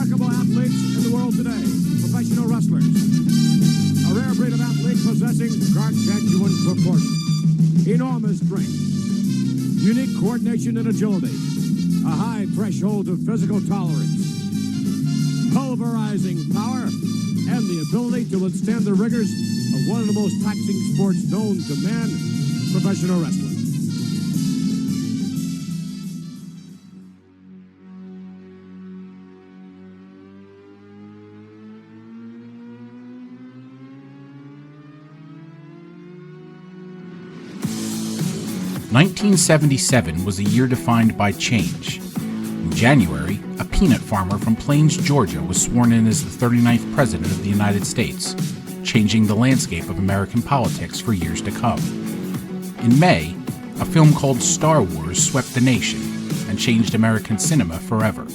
remarkable athletes in the world today, professional wrestlers. A rare breed of athlete possessing gargantuan proportions, enormous strength, unique coordination and agility, a high threshold of physical tolerance, pulverizing power, and the ability to withstand the rigors of one of the most taxing sports known to man, professional wrestling. "1977 was a year defined by change. In January, a peanut farmer from Plains, Georgia was sworn in as the 39th President of the United States, changing the landscape of American politics for years to come. In May, a film called Star Wars swept the nation and changed American cinema forever.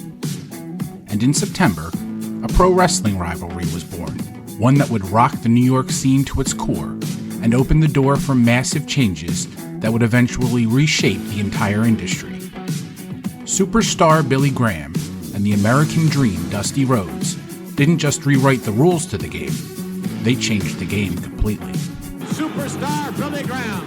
And in September, a pro wrestling rivalry was born, one that would rock the New York scene to its core and open the door for massive changes that would eventually reshape the entire industry. Superstar Billy Graham and the American Dream Dusty Rhodes didn't just rewrite the rules to the game, they changed the game completely. Superstar Billy Graham,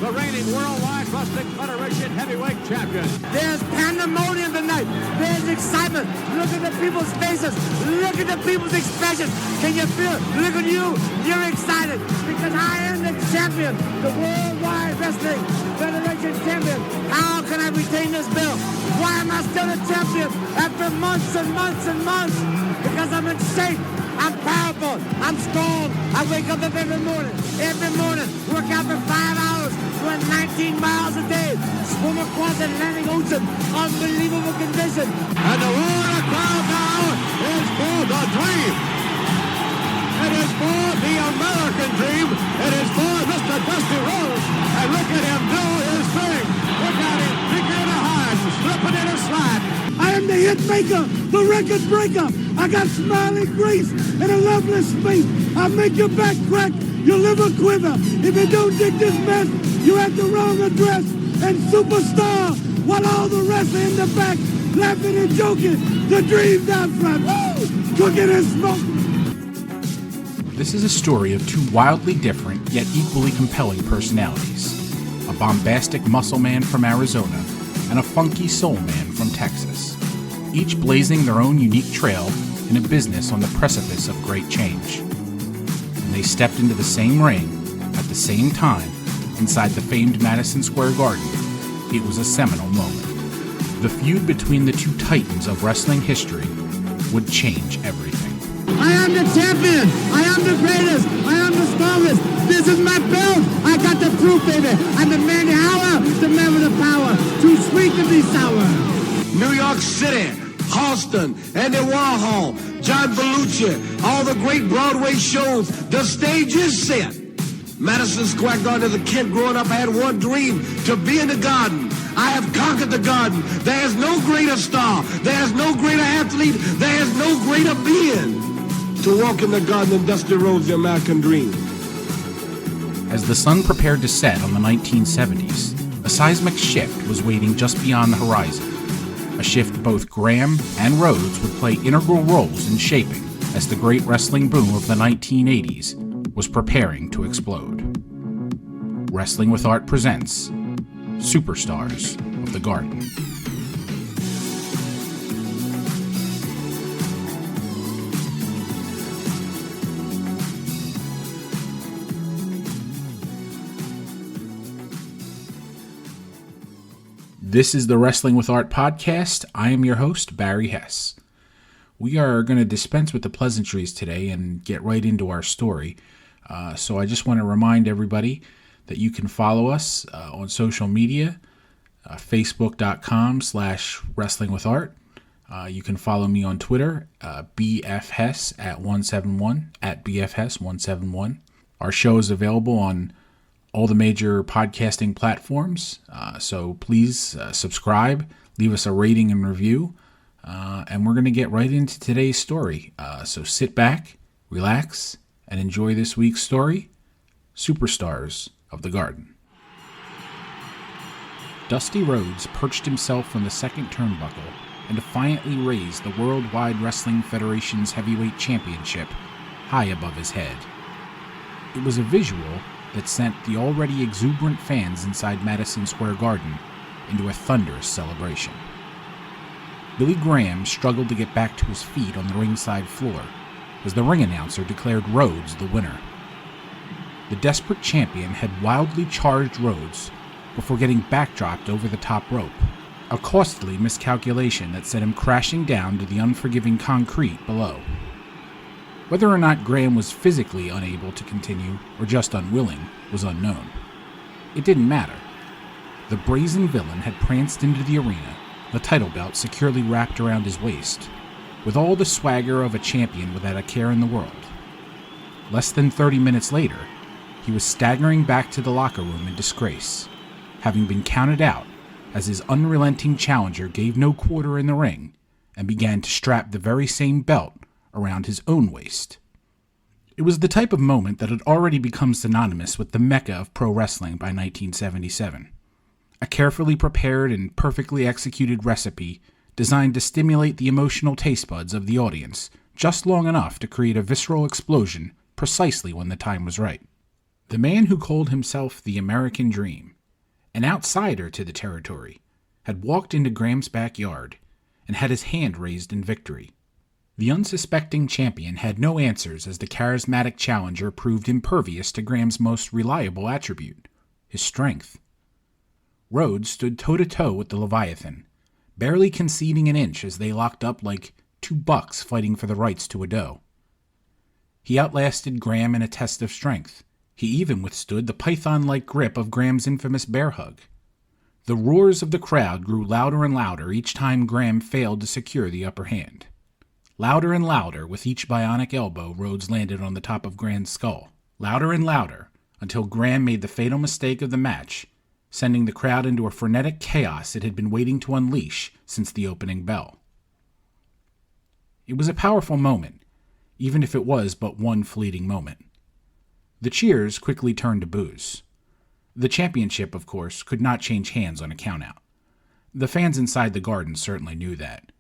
the reigning Worldwide Wrestling Federation heavyweight champion. There's pandemonium tonight. There's excitement. Look at the people's faces. Look at the people's expressions. Can you feel it? Look at you. You're excited because I am the champion, the Worldwide Wrestling Federation champion. How can I retain this belt? Why am I still a champion after months and months and months? Because I'm in shape. I'm powerful. I'm strong. I wake up every morning, work out for 5 hours, run 19 miles a day, swim across the Atlantic Ocean, unbelievable condition. And the water crowd now is for the dream. It is for the American dream. It is for Mr. Dusty Rhodes. And look at him do his thing. Look at him picking in a hide, slipping in a slide. I am the hit maker, the record breaker. I got smiling grace and a loveless face. I make your back crack, your liver quiver. If you don't dig this mess, you're at the wrong address. And superstar, while all the rest are in the back, laughing and joking, the dream's out front. Woo! Cooking and smoking. This is a story of two wildly different yet equally compelling personalities. A bombastic muscle man from Arizona and a funky soul man from Texas, each blazing their own unique trail in a business on the precipice of great change. And they stepped into the same ring at the same time inside the famed Madison Square Garden. It was a seminal moment. The feud between the two titans of wrestling history would change everything. I am the champion. I am the greatest. I am the strongest. This is my belt. I got the proof, baby. I'm the man, the hour, the man with the power. Too sweet to be sour. New York City, Halston, Andy Warhol, John Belushi, all the great Broadway shows. The stage is set. Madison Square Garden, as a kid growing up, I had one dream, to be in the Garden. I have conquered the Garden. There is no greater star. There is no greater athlete. There is no greater being to walk in the Garden than Dusty Rhodes, the American Dream. As the sun prepared to set on the 1970s, a seismic shift was waiting just beyond the horizon. A shift both Graham and Rhodes would play integral roles in shaping as the great wrestling boom of the 1980s was preparing to explode. Wrestling with Art presents Superstars of the Garden. This is the Wrestling with Art podcast. I am your host, Barry Hess. We are going to dispense with the pleasantries today and get right into our story. So I just want to remind everybody that you can follow us on social media, facebook.com/wrestlingwithart. You can follow me on Twitter, bfhess at 171, at bfhess171. Our show is available on all the major podcasting platforms, so please subscribe, leave us a rating and review, and we're going to get right into today's story. So sit back, relax, and enjoy this week's story, Superstars of the Garden. Dusty Rhodes perched himself on the second turnbuckle and defiantly raised the Worldwide Wrestling Federation's heavyweight championship high above his head. It was a visual that sent the already exuberant fans inside Madison Square Garden into a thunderous celebration. Billy Graham struggled to get back to his feet on the ringside floor as the ring announcer declared Rhodes the winner. The desperate champion had wildly charged Rhodes before getting backdropped over the top rope, a costly miscalculation that sent him crashing down to the unforgiving concrete below. Whether or not Graham was physically unable to continue or just unwilling was unknown. It didn't matter. The brazen villain had pranced into the arena, the title belt securely wrapped around his waist, with all the swagger of a champion without a care in the world. Less than 30 minutes later, he was staggering back to the locker room in disgrace, having been counted out as his unrelenting challenger gave no quarter in the ring and began to strap the very same belt around his own waist. It was the type of moment that had already become synonymous with the mecca of pro wrestling by 1977. A carefully prepared and perfectly executed recipe designed to stimulate the emotional taste buds of the audience just long enough to create a visceral explosion precisely when the time was right. The man who called himself the American Dream, an outsider to the territory, had walked into Graham's backyard and had his hand raised in victory. The unsuspecting champion had no answers as the charismatic challenger proved impervious to Graham's most reliable attribute, his strength. Rhodes stood toe-to-toe with the Leviathan, barely conceding an inch as they locked up like two bucks fighting for the rights to a doe. He outlasted Graham in a test of strength. He even withstood the python-like grip of Graham's infamous bear hug. The roars of the crowd grew louder and louder each time Graham failed to secure the upper hand. Louder and louder with each bionic elbow Rhodes landed on the top of Graham's skull. Louder and louder until Graham made the fatal mistake of the match, sending the crowd into a frenetic chaos it had been waiting to unleash since the opening bell. It was a powerful moment, even if it was but one fleeting moment. The cheers quickly turned to boos. The championship, of course, could not change hands on a countout. The fans inside the Garden certainly knew that,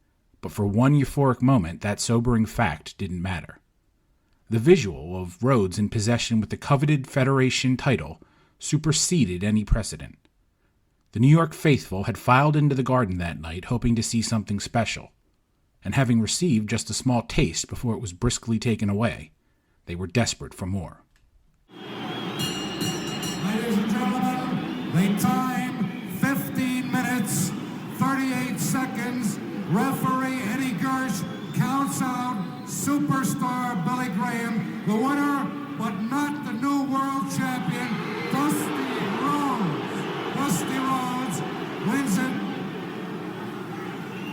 but for one euphoric moment that sobering fact didn't matter. The visual of Rhodes in possession with the coveted Federation title superseded any precedent. The New York faithful had filed into the Garden that night hoping to see something special, and having received just a small taste before it was briskly taken away, they were desperate for more. Ladies and gentlemen, the time, 15 minutes, 38 seconds. Referee Eddie Gersh counts out superstar Billy Graham, the winner, but not the new world champion, Dusty Rhodes. Dusty Rhodes wins it.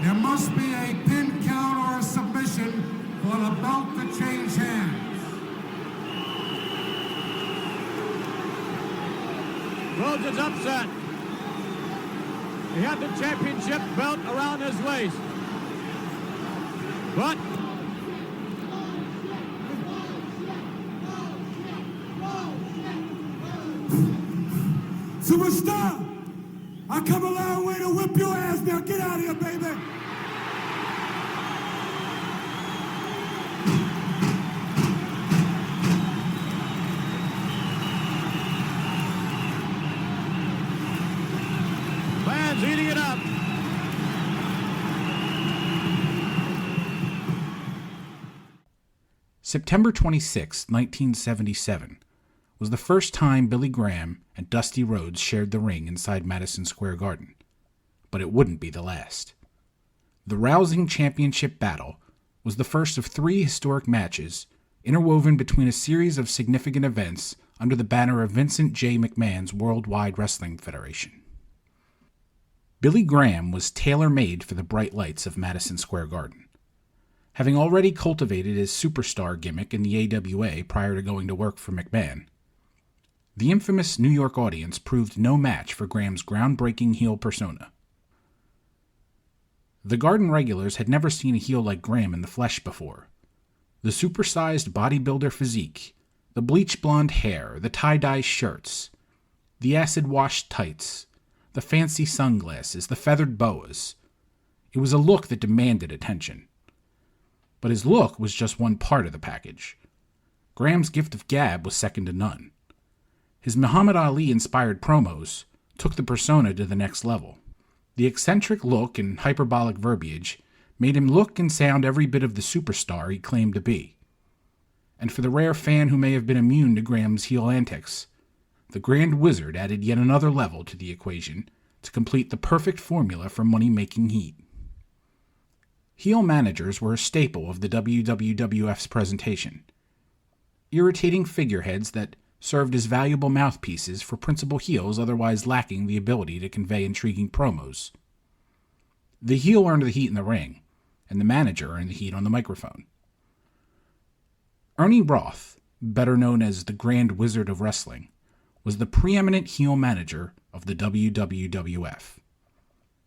There must be a pin count or a submission for the belt to change hands. Rhodes is upset. He had the championship belt around his waist. But Superstar, I come a long way to whip your ass now. Get out of here, baby. fans eating it up. September 26, 1977, was the first time Billy Graham and Dusty Rhodes shared the ring inside Madison Square Garden, but it wouldn't be the last. The rousing championship battle was the first of 3 historic matches interwoven between a series of significant events under the banner of Vincent J. McMahon's Worldwide Wrestling Federation. Billy Graham was tailor-made for the bright lights of Madison Square Garden. Having already cultivated his superstar gimmick in the AWA prior to going to work for McMahon, the infamous New York audience proved no match for Graham's groundbreaking heel persona. The Garden regulars had never seen a heel like Graham in the flesh before. The supersized bodybuilder physique, the bleach blonde hair, the tie-dye shirts, the acid-washed tights, the fancy sunglasses, the feathered boas. It was a look that demanded attention. But his look was just one part of the package. Graham's gift of gab was second to none. His Muhammad Ali-inspired promos took the persona to the next level. The eccentric look and hyperbolic verbiage made him look and sound every bit of the superstar he claimed to be. And for the rare fan who may have been immune to Graham's heel antics, the Grand Wizard added yet another level to the equation to complete the perfect formula for money-making heat. Heel managers were a staple of the WWF's presentation. Irritating figureheads that served as valuable mouthpieces for principal heels otherwise lacking the ability to convey intriguing promos. The heel earned the heat in the ring, and the manager earned the heat on the microphone. Ernie Roth, better known as the Grand Wizard of Wrestling, was the preeminent heel manager of the WWF.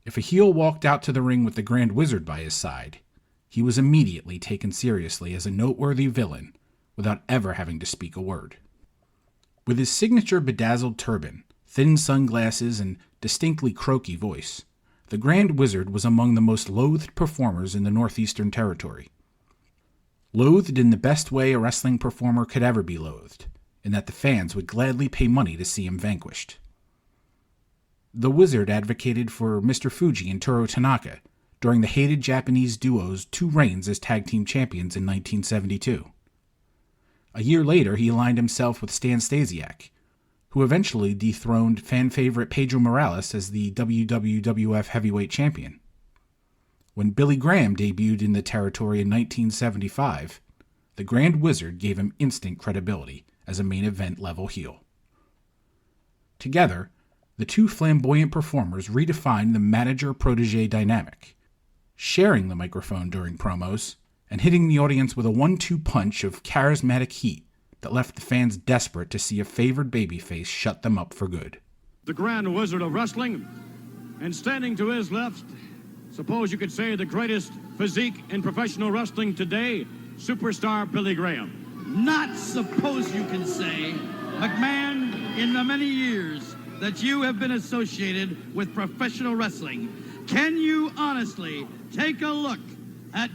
If a heel walked out to the ring with the Grand Wizard by his side, he was immediately taken seriously as a noteworthy villain without ever having to speak a word. With his signature bedazzled turban, thin sunglasses, and distinctly croaky voice, the Grand Wizard was among the most loathed performers in the Northeastern Territory. Loathed in the best way a wrestling performer could ever be loathed, in that the fans would gladly pay money to see him vanquished. The Wizard advocated for Mr. Fuji and Toru Tanaka during the hated Japanese duo's 2 reigns as tag team champions in 1972. A year later, he aligned himself with Stan Stasiak, who eventually dethroned fan favorite Pedro Morales as the WWF Heavyweight Champion. When Billy Graham debuted in the territory in 1975, the Grand Wizard gave him instant credibility as a main event level heel. Together, the two flamboyant performers redefined the manager-protege dynamic, sharing the microphone during promos and hitting the audience with a 1-2 punch of charismatic heat that left the fans desperate to see a favored babyface shut them up for good. The Grand Wizard of Wrestling, and standing to his left, suppose you could say the greatest physique in professional wrestling today, superstar Billy Graham. Not suppose you can say, McMahon, in the many years that you have been associated with professional wrestling, can you honestly take a look at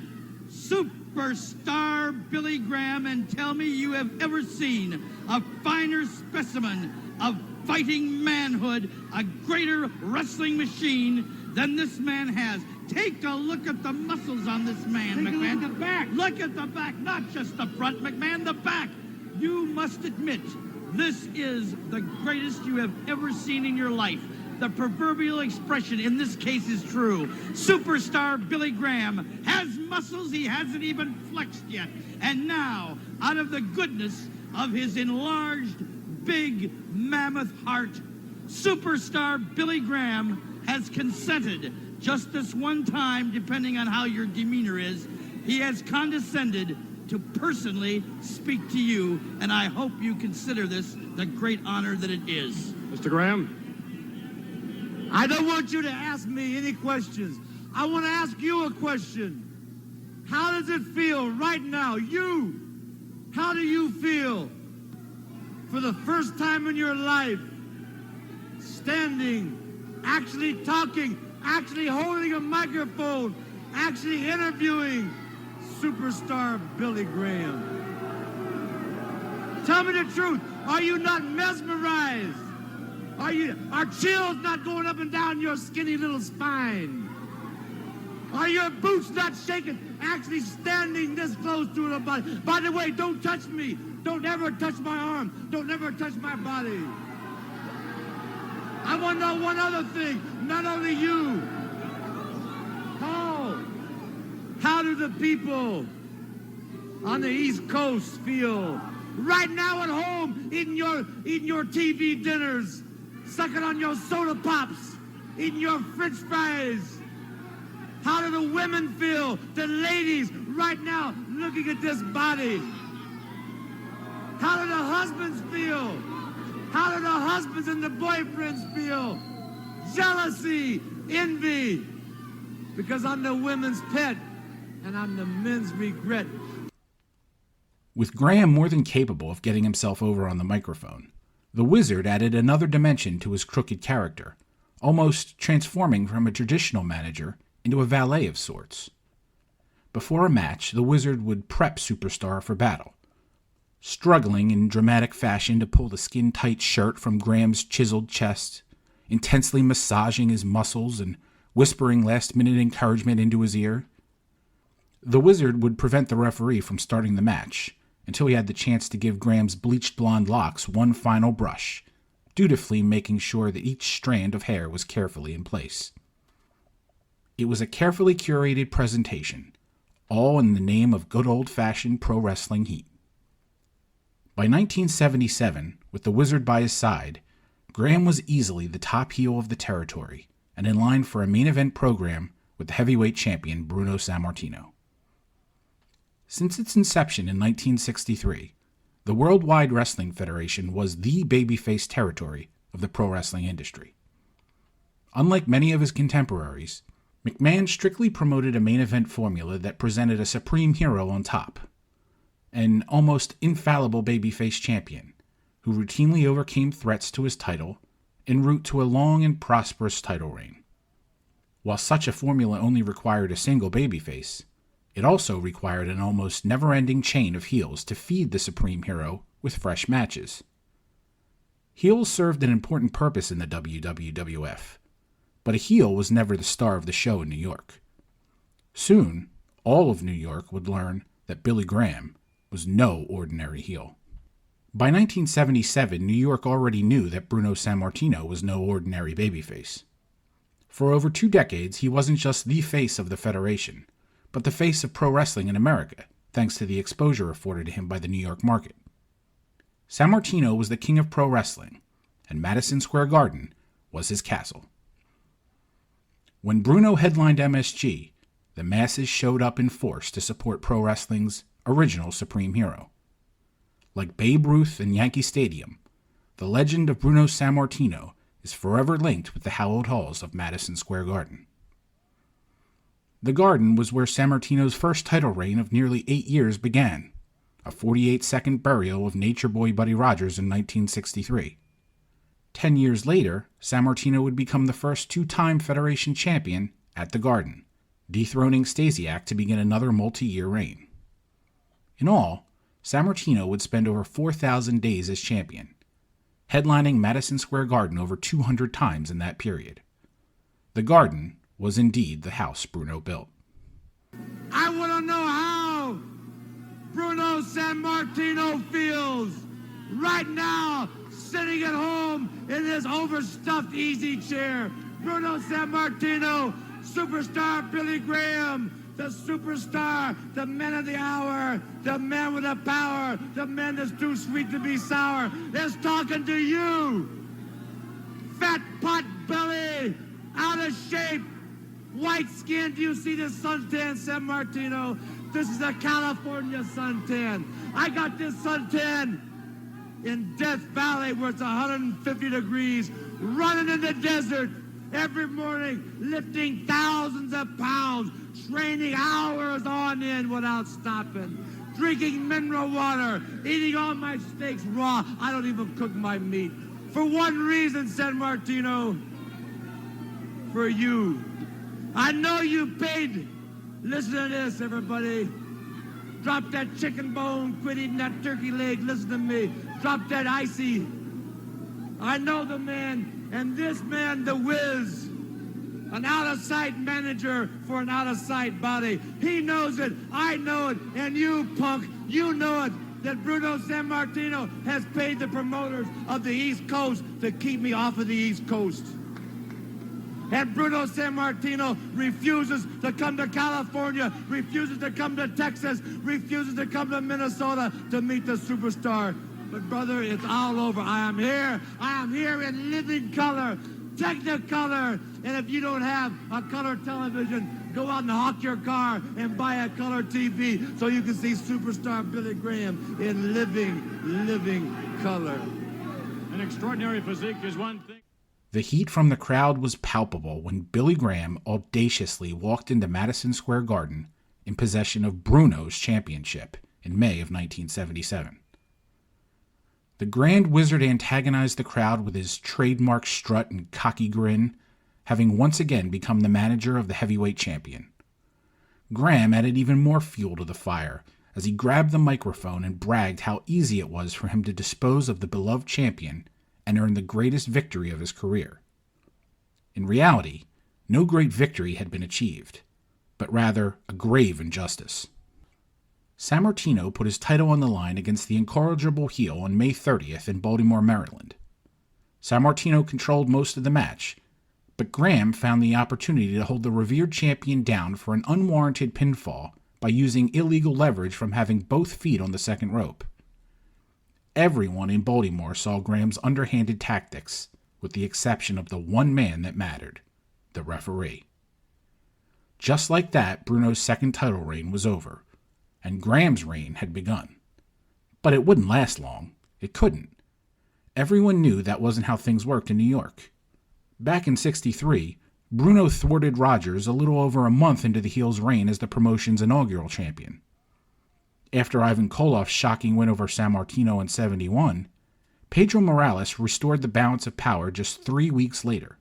superstar Billy Graham and tell me you have ever seen a finer specimen of fighting manhood, a greater wrestling machine than this man has? Take a look at the muscles on this man, McMahon. Look at the back. Look at the back, not just the front, McMahon, the back. You must admit, this is the greatest you have ever seen in your life. The proverbial expression in this case is true. Superstar Billy Graham has muscles he hasn't even flexed yet. And now, out of the goodness of his enlarged, big, mammoth heart, superstar Billy Graham has consented, just this one time, depending on how your demeanor is, he has condescended to personally speak to you, and I hope you consider this the great honor that it is. Mr. Graham? I don't want you to ask me any questions. I want to ask you a question. How does it feel right now? How do you feel for the first time in your life, standing, actually talking, actually holding a microphone, actually interviewing superstar Billy Graham? Tell me the truth. Are you not mesmerized? Are chills not going up and down your skinny little spine? Are your boots not shaking, actually standing this close to the body? By the way, don't touch me. Don't ever touch my arm. Don't ever touch my body. I want to know one other thing. Not only you. Paul, how do the people on the East Coast feel right now at home, eating your TV dinners, sucking on your soda pops, eating your French fries? How do the women feel, the ladies right now looking at this body? How do the husbands feel? How do the husbands and the boyfriends feel? Jealousy, envy, because I'm the women's pet and I'm the men's regret. With Graham more than capable of getting himself over on the microphone, the Wizard added another dimension to his crooked character, almost transforming from a traditional manager into a valet of sorts. Before a match, the Wizard would prep Superstar for battle, struggling in dramatic fashion to pull the skin-tight shirt from Graham's chiseled chest, intensely massaging his muscles and whispering last-minute encouragement into his ear. The Wizard would prevent the referee from starting the match until he had the chance to give Graham's bleached blonde locks one final brush, dutifully making sure that each strand of hair was carefully in place. It was a carefully curated presentation, all in the name of good old-fashioned pro wrestling heat. By 1977, with the Wizard by his side, Graham was easily the top heel of the territory and in line for a main event program with the heavyweight champion Bruno Sammartino. Since its inception in 1963, the Worldwide Wrestling Federation was the babyface territory of the pro wrestling industry. Unlike many of his contemporaries, McMahon strictly promoted a main event formula that presented a supreme hero on top, an almost infallible babyface champion who routinely overcame threats to his title en route to a long and prosperous title reign. While such a formula only required a single babyface, it also required an almost never-ending chain of heels to feed the supreme hero with fresh matches. Heels served an important purpose in the WWF, but a heel was never the star of the show in New York. Soon, all of New York would learn that Billy Graham was no ordinary heel. By 1977, New York already knew that Bruno Sammartino was no ordinary babyface. For over 2 decades, he wasn't just the face of the Federation, but the face of pro wrestling in America, thanks to the exposure afforded to him by the New York market. Sammartino was the king of pro wrestling, and Madison Square Garden was his castle. When Bruno headlined MSG, the masses showed up in force to support pro wrestling's original supreme hero. Like Babe Ruth in Yankee Stadium, the legend of Bruno Sammartino is forever linked with the hallowed halls of Madison Square Garden. The Garden was where Sammartino's first title reign of nearly 8 years began, a 48-second burial of Nature Boy Buddy Rogers in 1963. 10 years later, Sammartino would become the first 2-time Federation champion at the Garden, dethroning Stasiak to begin another multi-year reign. In all, Sammartino would spend over 4,000 days as champion, headlining Madison Square Garden over 200 times in that period. The Garden was indeed the house Bruno built. I want to know how Bruno Sammartino feels right now, sitting at home in his overstuffed easy chair. Bruno Sammartino, superstar Billy Graham, the superstar, the man of the hour, the man with the power, the man that's too sweet to be sour, is talking to you. Fat pot belly, out of shape, white skin. Do you see this suntan, Sammartino? This is a California suntan. I got this suntan in Death Valley where it's 150 degrees, running in the desert every morning, lifting thousands of pounds, training hours on end without stopping, drinking mineral water, eating all my steaks raw. I don't even cook my meat. For one reason, Sammartino, for you. I know you paid. Listen to this, everybody. Drop that chicken bone, quit eating that turkey leg. Listen to me. Drop that icy. I know the man, and this man, the Wiz, an out-of-sight manager for an out-of-sight body. He knows it, I know it, and you, punk, you know it, that Bruno Sammartino has paid the promoters of the East Coast to keep me off of the East Coast. And Bruno Sammartino refuses to come to California, refuses to come to Texas, refuses to come to Minnesota to meet the superstar. But brother, it's all over. I am here in living color, Technicolor. And if you don't have a color television, go out and hawk your car and buy a color TV so you can see superstar Billy Graham in living color. An extraordinary physique is one thing. The heat from the crowd was palpable when Billy Graham audaciously walked into Madison Square Garden in possession of Bruno's championship in May of 1977. The Grand Wizard antagonized the crowd with his trademark strut and cocky grin, having once again become the manager of the heavyweight champion. Graham added even more fuel to the fire as he grabbed the microphone and bragged how easy it was for him to dispose of the beloved champion and earn the greatest victory of his career. In reality, no great victory had been achieved, but rather a grave injustice. Sammartino put his title on the line against the incorrigible heel on May 30th in Baltimore, Maryland. Sammartino controlled most of the match, but Graham found the opportunity to hold the revered champion down for an unwarranted pinfall by using illegal leverage from having both feet on the second rope. Everyone in Baltimore saw Graham's underhanded tactics, with the exception of the one man that mattered, the referee. Just like that, Bruno's second title reign was over, and Graham's reign had begun. But it wouldn't last long. It couldn't. Everyone knew that wasn't how things worked in New York. Back in '63, Bruno thwarted Rogers a little over a month into the heel's reign as the promotion's inaugural champion. After Ivan Koloff's shocking win over Sammartino in '71, Pedro Morales restored the balance of power just 3 weeks later.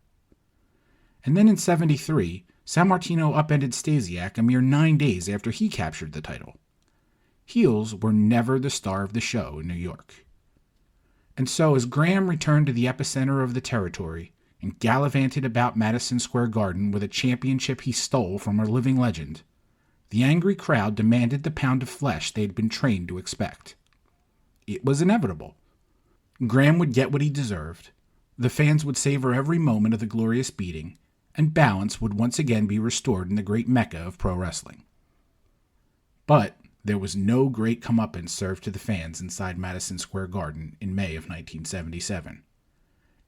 And then in '73, Sammartino upended Stasiak a mere 9 days after he captured the title. Heels were never the star of the show in New York. And so as Graham returned to the epicenter of the territory and gallivanted about Madison Square Garden with a championship he stole from a living legend, the angry crowd demanded the pound of flesh they had been trained to expect. It was inevitable. Graham would get what he deserved, the fans would savor every moment of the glorious beating, and balance would once again be restored in the great mecca of pro wrestling. But there was no great comeuppance served to the fans inside Madison Square Garden in May of 1977.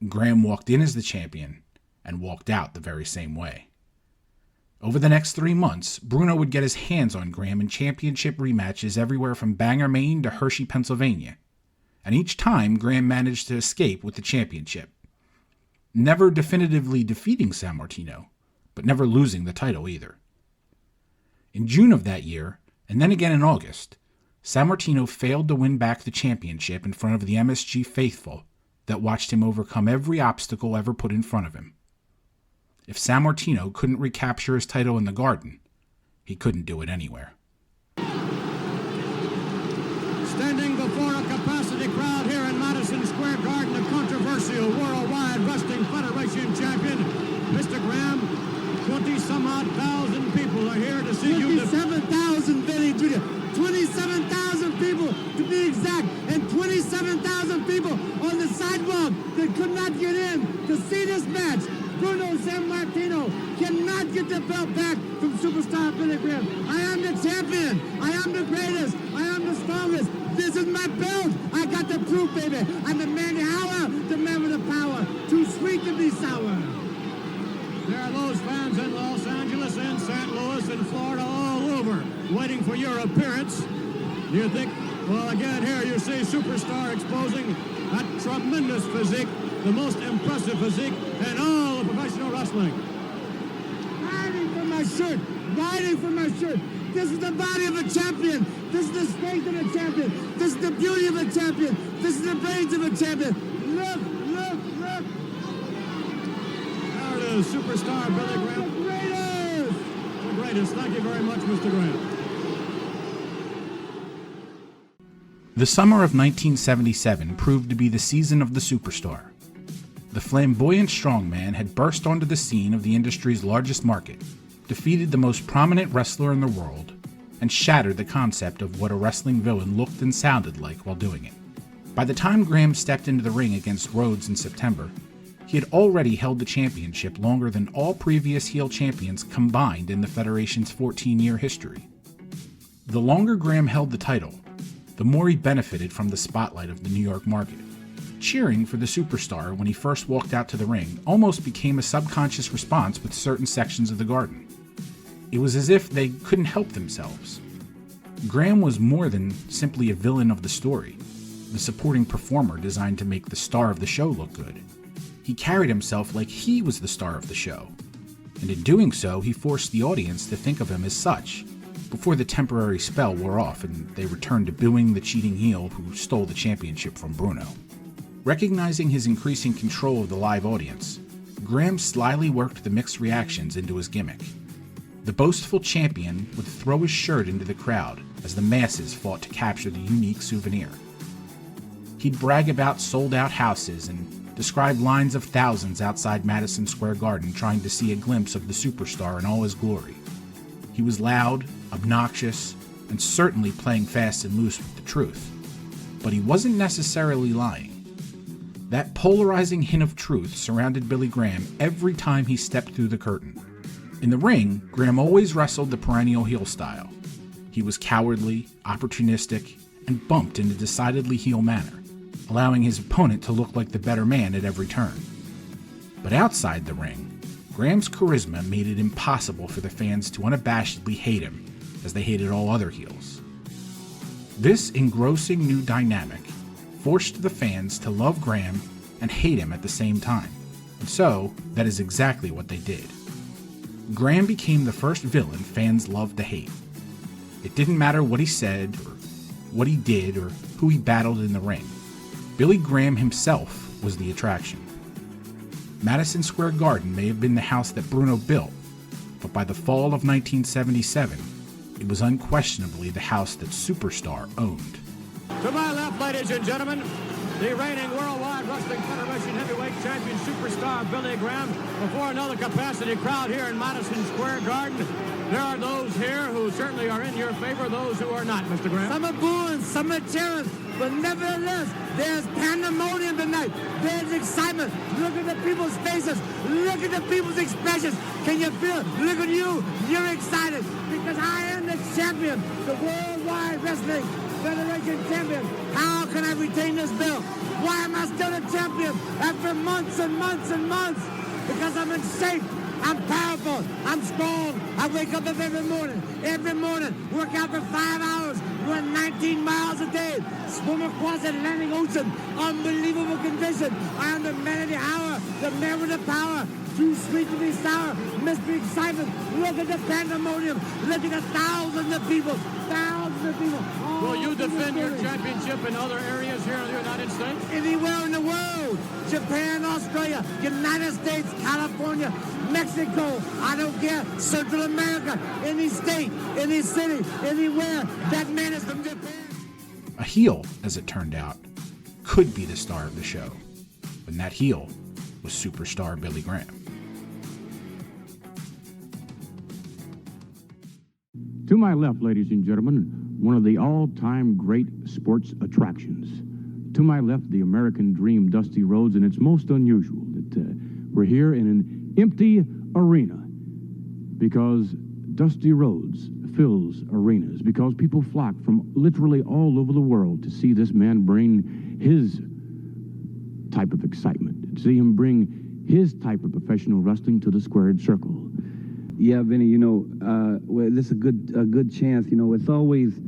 Graham walked in as the champion and walked out the very same way. Over the next 3 months, Bruno would get his hands on Graham in championship rematches everywhere from Bangor, Maine to Hershey, Pennsylvania, and each time Graham managed to escape with the championship, never definitively defeating Sammartino, but never losing the title either. In June of that year, and then again in August, Sammartino failed to win back the championship in front of the MSG faithful that watched him overcome every obstacle ever put in front of him. If Sammartino couldn't recapture his title in the Garden, he couldn't do it anywhere. Standing before a capacity crowd here in Madison Square Garden, the controversial Worldwide Wrestling Federation champion, Mr. Graham, 20-some-odd thousand people are here to see you. 27,000, Billy Jr. 27,000 people to be exact, and 27,000 people on the sidewalk that could not get in to see this match. Bruno Sammartino cannot get the belt back from superstar Billy Graham. I am the champion. I am the greatest. I am the strongest. This is my belt. I got the proof, baby. I'm the man, the man with the power. Too sweet to be sour. There are those fans in Los Angeles, in St. Louis, in Florida, all over, waiting for your appearance. You think, well, again, here you see Superstar exposing that tremendous physique, the most impressive physique in all of professional wrestling. Riding for my shirt. Riding for my shirt. This is the body of a champion. This is the strength of a champion. This is the beauty of a champion. This is the brains of a champion. Look, look, look. There it is, Superstar Billy Graham. The greatest. The greatest. Thank you very much, Mr. Graham. The summer of 1977 proved to be the season of the Superstar. The flamboyant strongman had burst onto the scene of the industry's largest market, defeated the most prominent wrestler in the world, and shattered the concept of what a wrestling villain looked and sounded like while doing it. By the time Graham stepped into the ring against Rhodes in September, he had already held the championship longer than all previous heel champions combined in the Federation's 14-year history. The longer Graham held the title, the more he benefited from the spotlight of the New York market. Cheering for the Superstar when he first walked out to the ring almost became a subconscious response with certain sections of the Garden. It was as if they couldn't help themselves. Graham was more than simply a villain of the story, the supporting performer designed to make the star of the show look good. He carried himself like he was the star of the show, and in doing so he forced the audience to think of him as such, before the temporary spell wore off and they returned to booing the cheating heel who stole the championship from Bruno. Recognizing his increasing control of the live audience, Graham slyly worked the mixed reactions into his gimmick. The boastful champion would throw his shirt into the crowd as the masses fought to capture the unique souvenir. He'd brag about sold-out houses and describe lines of thousands outside Madison Square Garden trying to see a glimpse of the superstar in all his glory. He was loud, obnoxious, and certainly playing fast and loose with the truth. But he wasn't necessarily lying. That polarizing hint of truth surrounded Billy Graham every time he stepped through the curtain. In the ring, Graham always wrestled the perennial heel style. He was cowardly, opportunistic, and bumped in a decidedly heel manner, allowing his opponent to look like the better man at every turn. But outside the ring, Graham's charisma made it impossible for the fans to unabashedly hate him, as they hated all other heels. This engrossing new dynamic forced the fans to love Graham and hate him at the same time, and so that is exactly what they did. Graham became the first villain fans loved to hate. It didn't matter what he said, or what he did, or who he battled in the ring. Billy Graham himself was the attraction. Madison Square Garden may have been the house that Bruno built, but by the fall of 1977, it was unquestionably the house that Superstar owned. To my left, ladies and gentlemen, the reigning Worldwide Wrestling Federation heavyweight champion superstar Billy Graham before another capacity crowd here in Madison Square Garden. There are those here who certainly are in your favor, those who are not, Mr. Graham. Some are booing, some are cheering, but nevertheless, there's pandemonium tonight. There's excitement. Look at the people's faces. Look at the people's expressions. Can you feel it? Look at you. You're excited because I am the champion, the Worldwide Wrestling Federation champion. How can I retain this belt? Why am I still a champion after months and months and months? Because I'm in shape. I'm powerful. I'm strong. I wake up every morning, work out for 5 hours, run 19 miles a day, swim across the Atlantic Ocean. Unbelievable condition. I am the man of the hour, the man with the power. Too sweet to be sour. Mystery excitement. Look at the pandemonium. Look at the thousands of people. Will you defend your championship in other areas here in the United States? Anywhere in the world. Japan, Australia, United States, California, Mexico, I don't care. Central America, any state, any city, anywhere. That man is from Japan. A heel, as it turned out, could be the star of the show. And that heel was superstar Billy Graham. To my left, ladies and gentlemen, one of the all-time great sports attractions. To my left, the American Dream, Dusty Rhodes, and it's most unusual that we're here in an empty arena because Dusty Rhodes fills arenas, because people flock from literally all over the world to see this man bring his type of excitement, to see him bring his type of professional wrestling to the squared circle. Yeah, Vinny, well, this is a good chance. It's always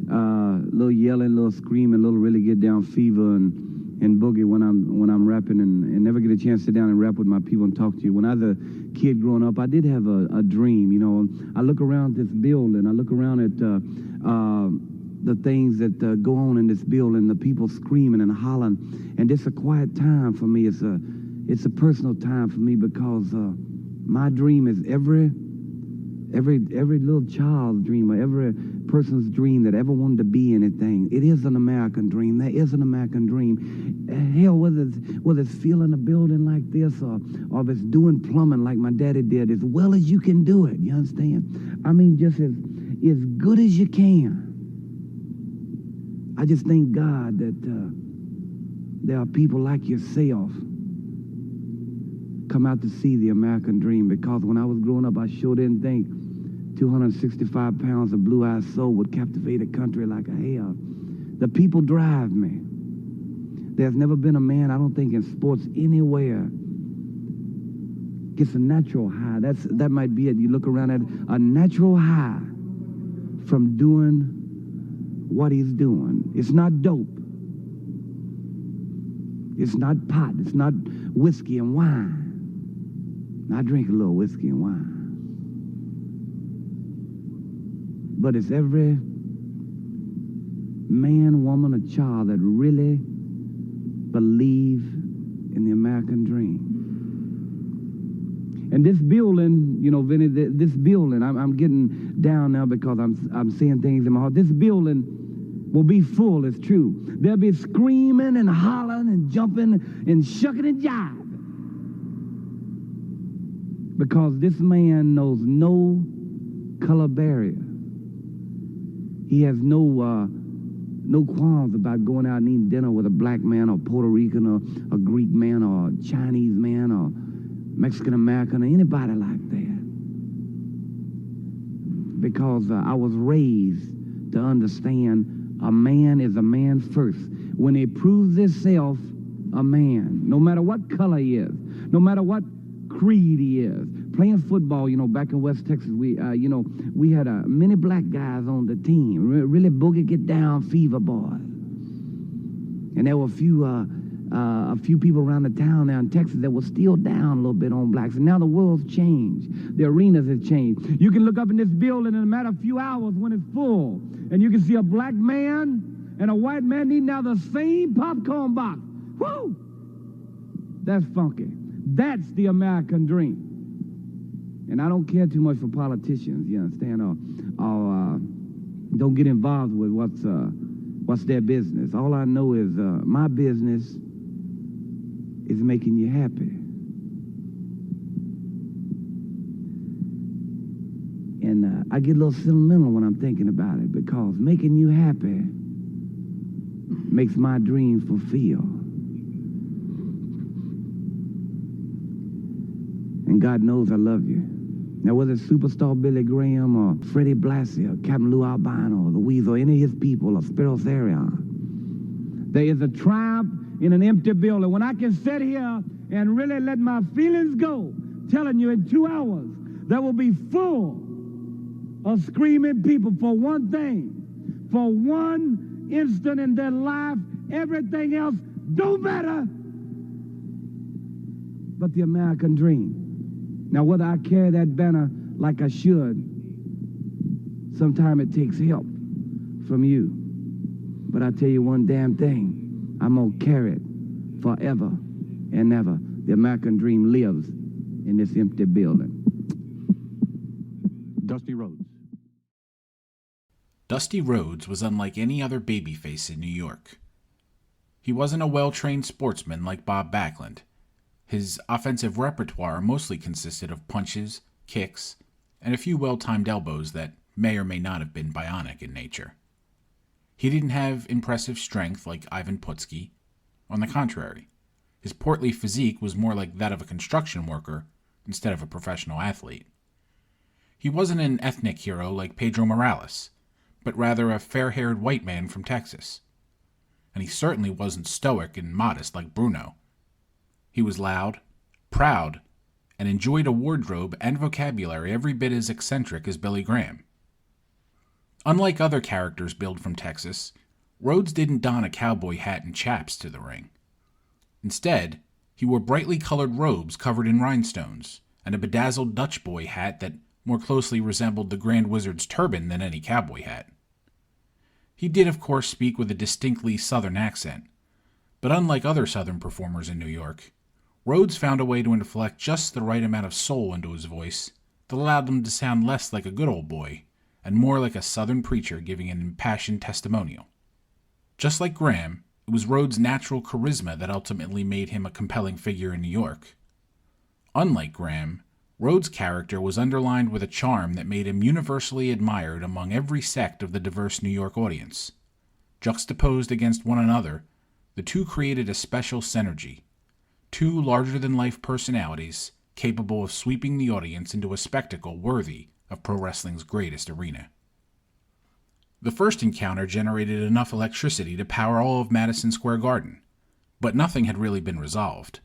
a little yelling, a little screaming, a little really get down fever and boogie when I'm rapping, and never get a chance to sit down and rap with my people and talk to you. When I was a kid growing up, I did have a dream. I look around this building, I look around at the things that go on in this building, the people screaming and hollering, and it's a quiet time for me. It's a personal time for me because my dream is every little child's dream, or every person's dream that ever wanted to be anything. It is an American dream. There is an American dream. Hell, whether it's filling a building like this or if it's doing plumbing like my daddy did, as well as you can do it, you understand? I mean, just as good as you can. I just thank God that there are people like yourself come out to see the American dream, because when I was growing up, I sure didn't think 265 pounds of blue-eyed soul would captivate a country like I have. The people drive me. There's never been a man, I don't think, in sports anywhere gets a natural high. That might be it. You look around at a natural high from doing what he's doing. It's not dope. It's not pot. It's not whiskey and wine. I drink a little whiskey and wine. But it's every man, woman, or child that really believe in the American dream. And this building, you know, Vinny, this building, I'm getting down now because I'm seeing things in my heart. This building will be full, it's true. There'll be screaming and hollering and jumping and shucking and jiving. Because this man knows no color barrier. He has no qualms about going out and eating dinner with a black man or Puerto Rican or a Greek man or a Chinese man or Mexican American or anybody like that. Because I was raised to understand a man is a man first. When he proves himself a man, no matter what color he is, no matter what creed he is. Playing football, you know, back in West Texas, we had many black guys on the team, really boogie get down fever boys. And there were a few people around the town now in Texas that were still down a little bit on blacks. And now the world's changed. The arenas have changed. You can look up in this building in a matter of few hours when it's full, and you can see a black man and a white man eating out of the same popcorn box. Woo! That's funky. That's the American dream. And I don't care too much for politicians, you understand, or don't get involved with what's their business. All I know is my business is making you happy. And I get a little sentimental when I'm thinking about it, because making you happy makes my dream fulfilled. And God knows I love you. Now, whether it's superstar Billy Graham or Freddie Blassie or Captain Lou Albino or Louise or any of his people or Spiro Therion, there is a triumph in an empty building. When I can sit here and really let my feelings go, telling you in 2 hours, that will be full of screaming people for one thing, for one instant in their life, everything else don't matter but the American dream. Now, whether I carry that banner like I should, sometimes it takes help from you. But I tell you one damn thing, I'm going to carry it forever and ever. The American dream lives in this empty building. Dusty Rhodes. Dusty Rhodes was unlike any other babyface in New York. He wasn't a well-trained sportsman like Bob Backlund. His offensive repertoire mostly consisted of punches, kicks, and a few well-timed elbows that may or may not have been bionic in nature. He didn't have impressive strength like Ivan Putski. On the contrary, his portly physique was more like that of a construction worker instead of a professional athlete. He wasn't an ethnic hero like Pedro Morales, but rather a fair-haired white man from Texas. And he certainly wasn't stoic and modest like Bruno. He was loud, proud, and enjoyed a wardrobe and vocabulary every bit as eccentric as Billy Graham. Unlike other characters billed from Texas, Rhodes didn't don a cowboy hat and chaps to the ring. Instead, he wore brightly colored robes covered in rhinestones, and a bedazzled Dutch boy hat that more closely resembled the Grand Wizard's turban than any cowboy hat. He did, of course, speak with a distinctly Southern accent, but unlike other Southern performers in New York, Rhodes found a way to inflect just the right amount of soul into his voice that allowed him to sound less like a good old boy and more like a Southern preacher giving an impassioned testimonial. Just like Graham, it was Rhodes' natural charisma that ultimately made him a compelling figure in New York. Unlike Graham, Rhodes' character was underlined with a charm that made him universally admired among every sect of the diverse New York audience. Juxtaposed against one another, the two created a special synergy. Two larger-than-life personalities capable of sweeping the audience into a spectacle worthy of pro wrestling's greatest arena. The first encounter generated enough electricity to power all of Madison Square Garden, but nothing had really been resolved.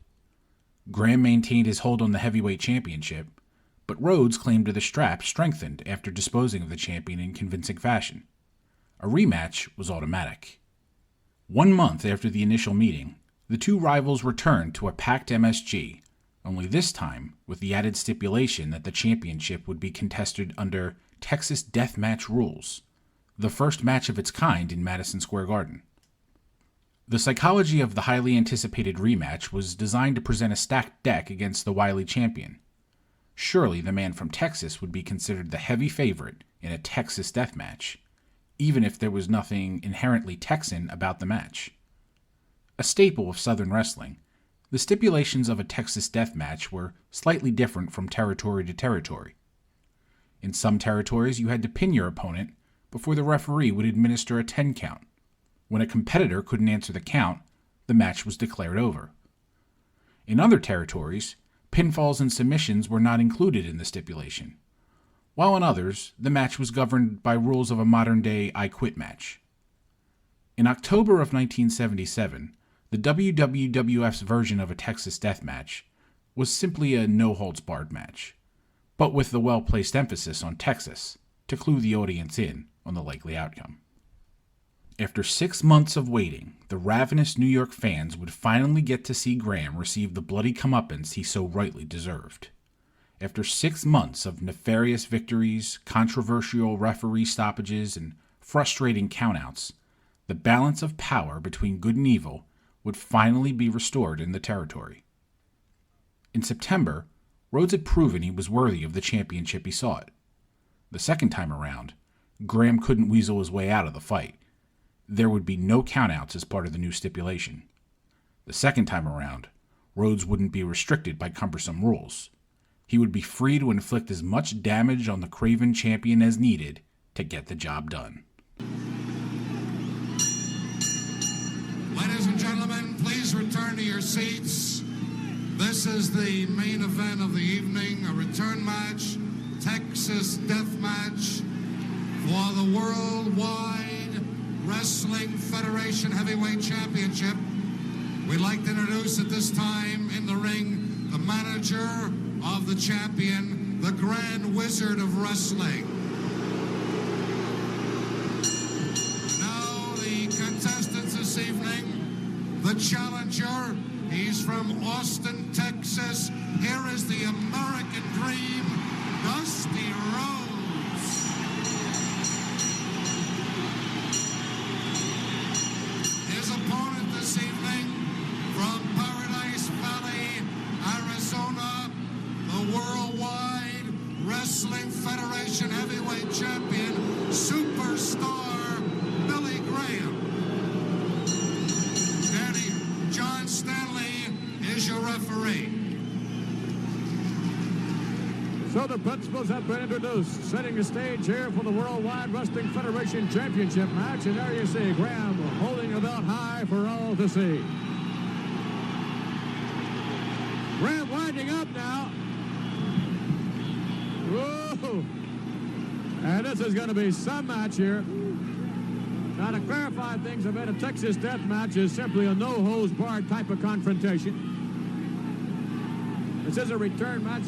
Graham maintained his hold on the heavyweight championship, but Rhodes claimed to the strap strengthened after disposing of the champion in convincing fashion. A rematch was automatic. 1 month after the initial meeting, the two rivals returned to a packed MSG, only this time with the added stipulation that the championship would be contested under Texas Deathmatch rules, the first match of its kind in Madison Square Garden. The psychology of the highly anticipated rematch was designed to present a stacked deck against the wily champion. surely the man from Texas would be considered the heavy favorite in a Texas death match, even if there was nothing inherently Texan about the match. A staple of Southern wrestling, the stipulations of a Texas death match were slightly different from territory to territory. In some territories, you had to pin your opponent before the referee would administer a 10 count. When a competitor couldn't answer the count, the match was declared over. In other territories, pinfalls and submissions were not included in the stipulation, while in others, the match was governed by rules of a modern-day I Quit match. In October of 1977, the WWF's version of a Texas death match was simply a no-holds-barred match, but with the well-placed emphasis on Texas to clue the audience in on the likely outcome. After 6 months of waiting, the ravenous New York fans would finally get to see Graham receive the bloody comeuppance he so rightly deserved. After 6 months of nefarious victories, controversial referee stoppages, and frustrating countouts, the balance of power between good and evil would finally be restored in the territory. In September, Rhodes had proven he was worthy of the championship he sought. The second time around, Graham couldn't weasel his way out of the fight. There would be no countouts as part of the new stipulation. The second time around, Rhodes wouldn't be restricted by cumbersome rules. He would be free to inflict as much damage on the craven champion as needed to get the job done. Ladies and gentlemen, please return to your seats. This is the main event of the evening, a return match, Texas death match for the Worldwide Wrestling Federation Heavyweight Championship. We'd like to introduce at this time in the ring the manager of the champion, the Grand Wizard of Wrestling. Now the contestants this evening, the challenger, he's from Austin, Texas. Here is the American Dream, Dusty Rhodes. His opponent this evening, from Paradise Valley, Arizona, the Worldwide Wrestling Federation Heavyweight Champion, Superstar Billy Graham. John Stanley is your referee. So the principals have been introduced, setting the stage here for the Worldwide Wrestling Federation Championship match. And there you see Graham holding the belt high for all to see. Graham winding up now. Whoa! And this is going to be some match here. Now, to clarify things a bit, a Texas death match is simply a no-holds-barred type of confrontation. This is a return match.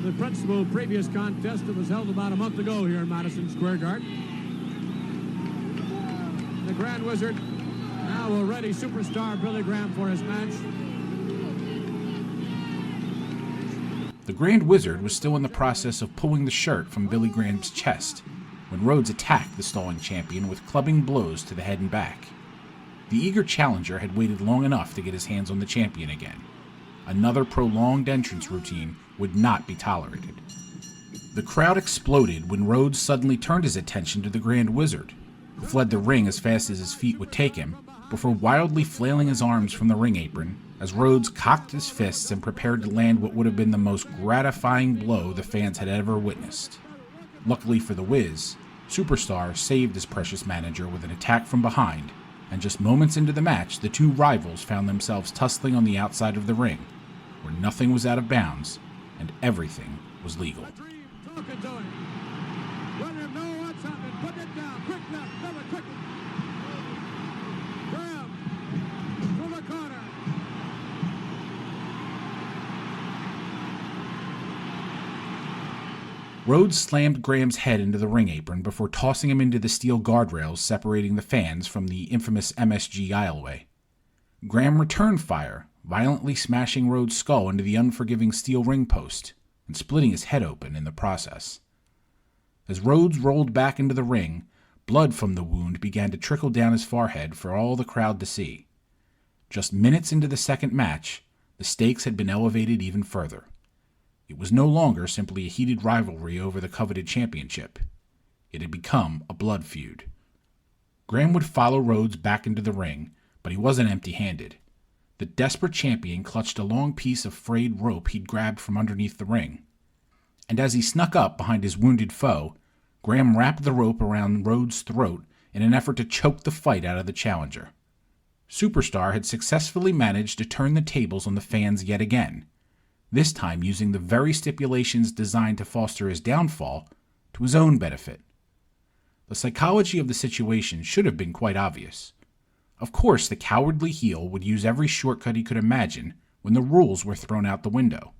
The principal previous contest that was held about a month ago here in Madison Square Garden. The Grand Wizard now will ready Superstar Billy Graham for his match. The Grand Wizard was still in the process of pulling the shirt from Billy Graham's chest when Rhodes attacked the stalling champion with clubbing blows to the head and back. The eager challenger had waited long enough to get his hands on the champion again. Another prolonged entrance routine would not be tolerated. The crowd exploded when Rhodes suddenly turned his attention to the Grand Wizard, who fled the ring as fast as his feet would take him, before wildly flailing his arms from the ring apron as Rhodes cocked his fists and prepared to land what would have been the most gratifying blow the fans had ever witnessed. Luckily for the Wiz, Superstar saved his precious manager with an attack from behind, and just moments into the match, the two rivals found themselves tussling on the outside of the ring, where nothing was out of bounds and everything was legal. Talking to him. Let him know what's happening. Put it down. Quick left. Never quick. Graham to the corner. Rhodes slammed Graham's head into the ring apron before tossing him into the steel guardrails separating the fans from the infamous MSG aisleway. Graham returned fire, violently smashing Rhodes' skull into the unforgiving steel ring post and splitting his head open in the process. As Rhodes rolled back into the ring, blood from the wound began to trickle down his forehead for all the crowd to see. Just minutes into the second match, the stakes had been elevated even further. It was no longer simply a heated rivalry over the coveted championship. It had become a blood feud. Graham would follow Rhodes back into the ring, but he wasn't empty-handed. The desperate champion clutched a long piece of frayed rope he'd grabbed from underneath the ring. And as he snuck up behind his wounded foe, Graham wrapped the rope around Rhodes' throat in an effort to choke the fight out of the challenger. Superstar had successfully managed to turn the tables on the fans yet again, this time using the very stipulations designed to foster his downfall to his own benefit. The psychology of the situation should have been quite obvious. Of course, the cowardly heel would use every shortcut he could imagine when the rules were thrown out the window.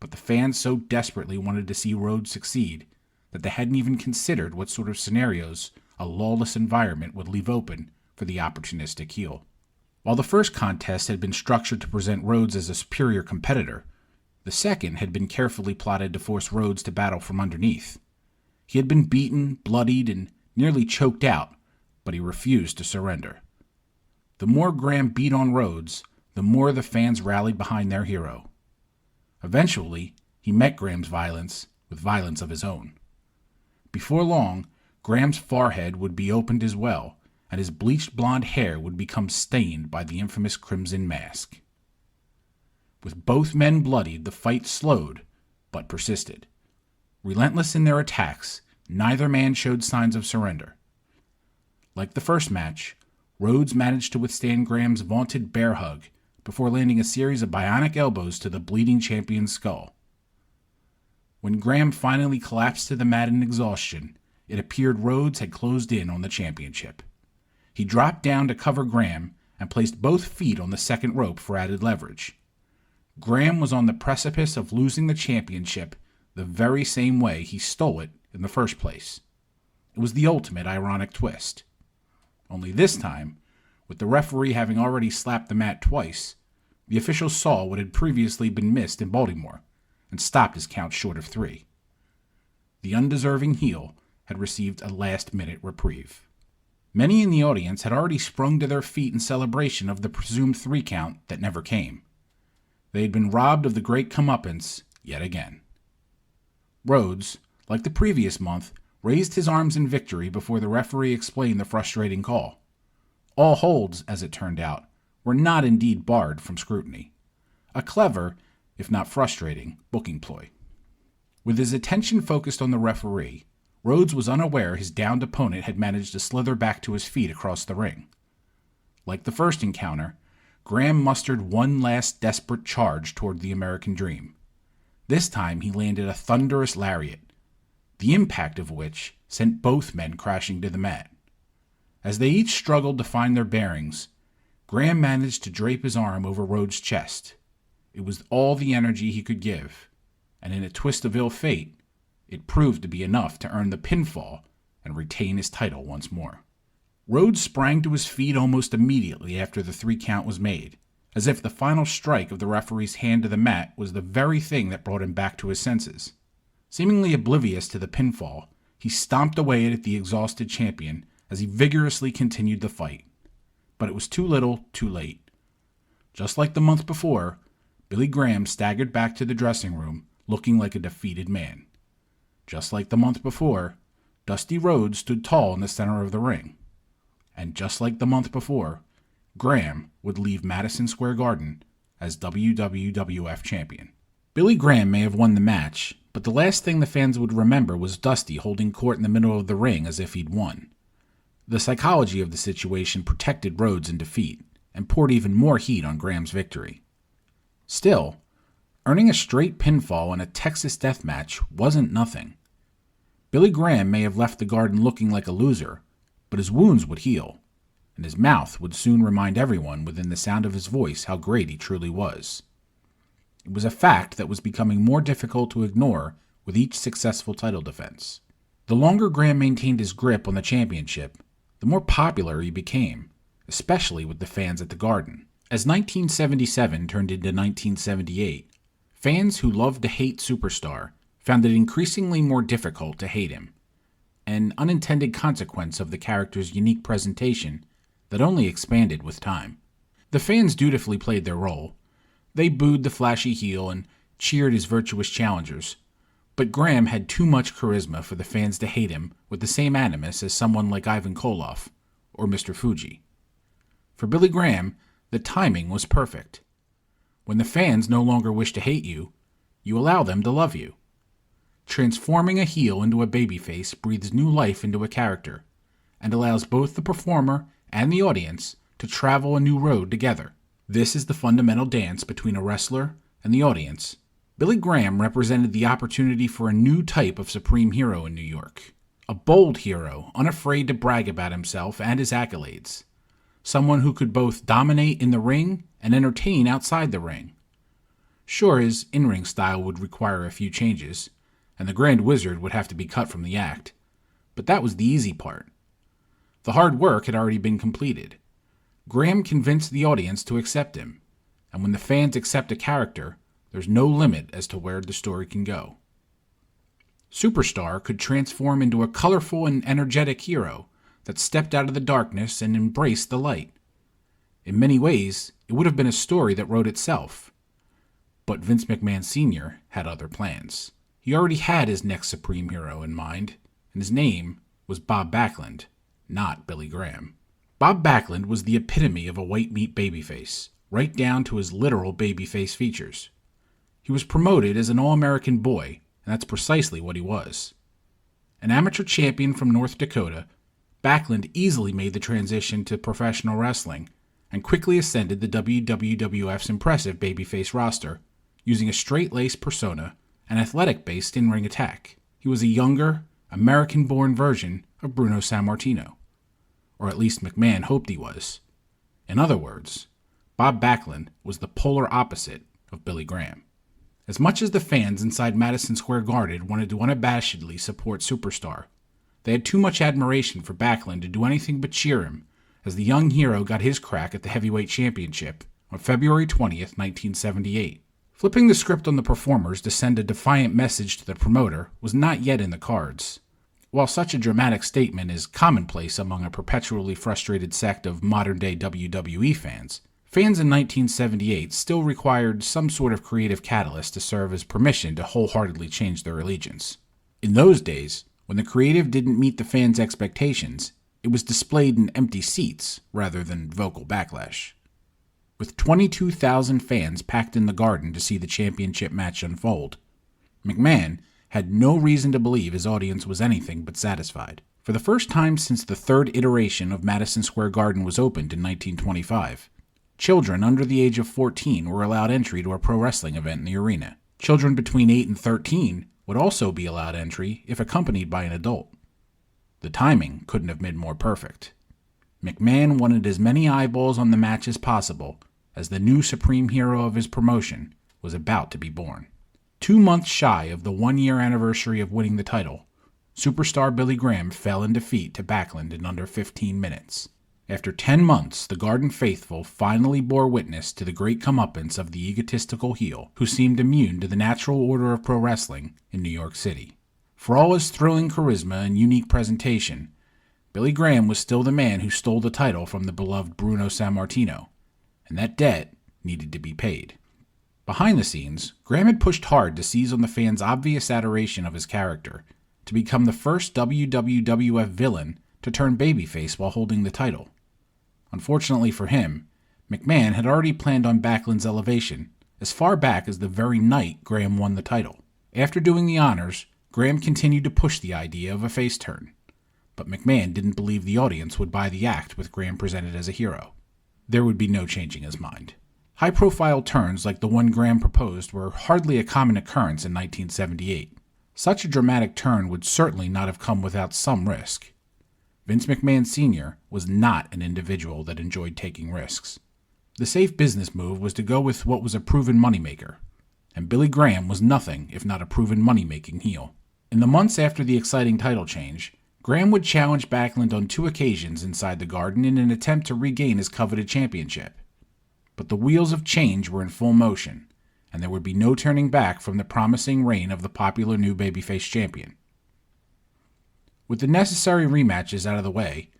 But the fans so desperately wanted to see Rhodes succeed that they hadn't even considered what sort of scenarios a lawless environment would leave open for the opportunistic heel. While the first contest had been structured to present Rhodes as a superior competitor, the second had been carefully plotted to force Rhodes to battle from underneath. He had been beaten, bloodied, and nearly choked out, but he refused to surrender. The more Graham beat on Rhodes, the more the fans rallied behind their hero. Eventually, he met Graham's violence with violence of his own. Before long, Graham's forehead would be opened as well, and his bleached blonde hair would become stained by the infamous crimson mask. With both men bloodied, the fight slowed, but persisted. Relentless in their attacks, neither man showed signs of surrender. Like the first match, Rhodes managed to withstand Graham's vaunted bear hug before landing a series of bionic elbows to the bleeding champion's skull. When Graham finally collapsed to the mat in exhaustion, it appeared Rhodes had closed in on the championship. He dropped down to cover Graham and placed both feet on the second rope for added leverage. Graham was on the precipice of losing the championship the very same way he stole it in the first place. It was the ultimate ironic twist. Only this time, with the referee having already slapped the mat twice, the official saw what had previously been missed in Baltimore and stopped his count short of 3. The undeserving heel had received a last-minute reprieve. Many in the audience had already sprung to their feet in celebration of the presumed 3 count that never came. They had been robbed of the great comeuppance yet again. Rhodes, like the previous month, raised his arms in victory before the referee explained the frustrating call. All holds, as it turned out, were not indeed barred from scrutiny. A clever, if not frustrating, booking ploy. With his attention focused on the referee, Rhodes was unaware his downed opponent had managed to slither back to his feet across the ring. Like the first encounter, Graham mustered one last desperate charge toward the American Dream. This time he landed a thunderous lariat, the impact of which sent both men crashing to the mat. As they each struggled to find their bearings, Graham managed to drape his arm over Rhodes' chest. It was all the energy he could give, and in a twist of ill fate, it proved to be enough to earn the pinfall and retain his title once more. Rhodes sprang to his feet almost immediately after the 3 count was made, as if the final strike of the referee's hand to the mat was the very thing that brought him back to his senses. Seemingly oblivious to the pinfall, he stomped away at the exhausted champion as he vigorously continued the fight. But it was too little, too late. Just like the month before, Billy Graham staggered back to the dressing room looking like a defeated man. Just like the month before, Dusty Rhodes stood tall in the center of the ring. And just like the month before, Graham would leave Madison Square Garden as WWF champion. Billy Graham may have won the match, but the last thing the fans would remember was Dusty holding court in the middle of the ring as if he'd won. The psychology of the situation protected Rhodes in defeat and poured even more heat on Graham's victory. Still, earning a straight pinfall in a Texas death match wasn't nothing. Billy Graham may have left the Garden looking like a loser, but his wounds would heal, and his mouth would soon remind everyone within the sound of his voice how great he truly was. It was a fact that was becoming more difficult to ignore with each successful title defense. The longer Graham maintained his grip on the championship, the more popular he became, especially with the fans at the Garden. As 1977 turned into 1978, fans who loved to hate Superstar found it increasingly more difficult to hate him, an unintended consequence of the character's unique presentation that only expanded with time. The fans dutifully played their role. They booed the flashy heel and cheered his virtuous challengers, but Graham had too much charisma for the fans to hate him with the same animus as someone like Ivan Koloff or Mr. Fuji. For Billy Graham, the timing was perfect. When the fans no longer wish to hate you, you allow them to love you. Transforming a heel into a babyface breathes new life into a character and allows both the performer and the audience to travel a new road together. This is the fundamental dance between a wrestler and the audience. Billy Graham represented the opportunity for a new type of supreme hero in New York. A bold hero, unafraid to brag about himself and his accolades. Someone who could both dominate in the ring and entertain outside the ring. Sure, his in-ring style would require a few changes, and the Grand Wizard would have to be cut from the act, but that was the easy part. The hard work had already been completed. Graham convinced the audience to accept him, and when the fans accept a character, there's no limit as to where the story can go. Superstar could transform into a colorful and energetic hero that stepped out of the darkness and embraced the light. In many ways, it would have been a story that wrote itself. But Vince McMahon Sr. had other plans. He already had his next supreme hero in mind, and his name was Bob Backlund, not Billy Graham. Bob Backlund was the epitome of a white meat babyface, right down to his literal babyface features. He was promoted as an All-American boy, and that's precisely what he was. An amateur champion from North Dakota, Backlund easily made the transition to professional wrestling and quickly ascended the WWF's impressive babyface roster, using a straight-laced persona and athletic-based in-ring attack. He was a younger, American-born version of Bruno Sammartino, or at least McMahon hoped he was. In other words, Bob Backlund was the polar opposite of Billy Graham. As much as the fans inside Madison Square Garden wanted to unabashedly support Superstar, they had too much admiration for Backlund to do anything but cheer him as the young hero got his crack at the heavyweight championship on February 20th, 1978. Flipping the script on the performers to send a defiant message to the promoter was not yet in the cards. While such a dramatic statement is commonplace among a perpetually frustrated sect of modern-day WWE fans, fans in 1978 still required some sort of creative catalyst to serve as permission to wholeheartedly change their allegiance. In those days, when the creative didn't meet the fans' expectations, it was displayed in empty seats rather than vocal backlash. With 22,000 fans packed in the Garden to see the championship match unfold, McMahon had no reason to believe his audience was anything but satisfied. For the first time since the third iteration of Madison Square Garden was opened in 1925, children under the age of 14 were allowed entry to a pro wrestling event in the arena. Children between 8 and 13 would also be allowed entry if accompanied by an adult. The timing couldn't have been more perfect. McMahon wanted as many eyeballs on the match as possible, as the new supreme hero of his promotion was about to be born. 2 months shy of the 1-year anniversary of winning the title, Superstar Billy Graham fell in defeat to Backlund in under 15 minutes. After 10 months, the Garden faithful finally bore witness to the great comeuppance of the egotistical heel who seemed immune to the natural order of pro wrestling in New York City. For all his thrilling charisma and unique presentation, Billy Graham was still the man who stole the title from the beloved Bruno Sammartino, and that debt needed to be paid. Behind the scenes, Graham had pushed hard to seize on the fans' obvious adoration of his character, to become the first WWF villain to turn babyface while holding the title. Unfortunately for him, McMahon had already planned on Backlund's elevation as far back as the very night Graham won the title. After doing the honors, Graham continued to push the idea of a face turn, but McMahon didn't believe the audience would buy the act with Graham presented as a hero. There would be no changing his mind. High-profile turns like the one Graham proposed were hardly a common occurrence in 1978. Such a dramatic turn would certainly not have come without some risk. Vince McMahon Sr. was not an individual that enjoyed taking risks. The safe business move was to go with what was a proven moneymaker, and Billy Graham was nothing if not a proven money-making heel. In the months after the exciting title change, Graham would challenge Backlund on 2 occasions inside the Garden in an attempt to regain his coveted championship. But the wheels of change were in full motion, and there would be no turning back from the promising reign of the popular new babyface champion. With the necessary rematches out of the way,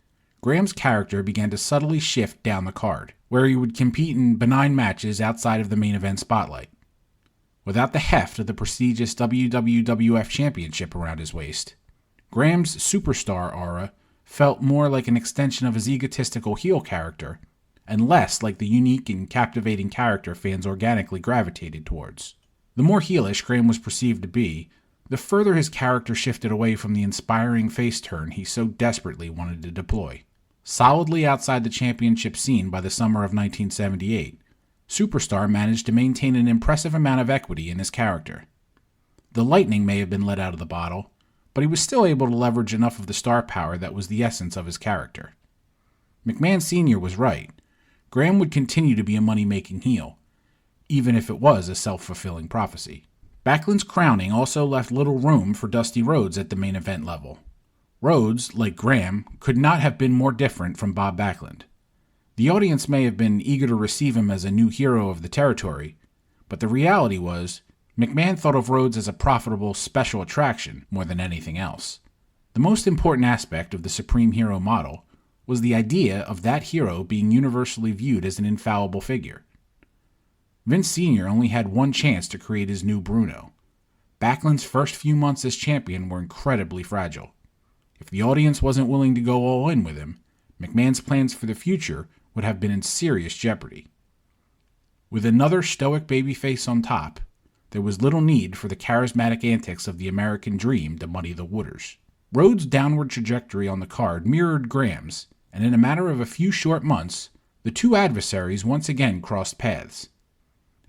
Graham's character began to subtly shift down the card, where he would compete in benign matches outside of the main event spotlight. without the heft of the prestigious WWF Championship around his waist. Graham's superstar aura felt more like an extension of his egotistical heel character, and less like the unique and captivating character fans organically gravitated towards. The more heelish Graham was perceived to be, the further his character shifted away from the inspiring face turn he so desperately wanted to deploy. Solidly outside the championship scene by the summer of 1978, Superstar managed to maintain an impressive amount of equity in his character. The lightning may have been let out of the bottle, but he was still able to leverage enough of the star power that was the essence of his character. McMahon Sr. was right. Graham would continue to be a money-making heel, even if it was a self-fulfilling prophecy. Backlund's crowning also left little room for Dusty Rhodes at the main event level. Rhodes, like Graham, could not have been more different from Bob Backlund. The audience may have been eager to receive him as a new hero of the territory, but the reality was, McMahon thought of Rhodes as a profitable special attraction more than anything else. The most important aspect of the Supreme Hero model was the idea of that hero being universally viewed as an infallible figure. Vince Sr. only had one chance to create his new Bruno. Backlund's first few months as champion were incredibly fragile. If the audience wasn't willing to go all in with him, McMahon's plans for the future would have been in serious jeopardy. With another stoic babyface on top, there was little need for the charismatic antics of the American Dream to muddy the waters. Rhodes' downward trajectory on the card mirrored Graham's, and in a matter of a few short months, the two adversaries once again crossed paths.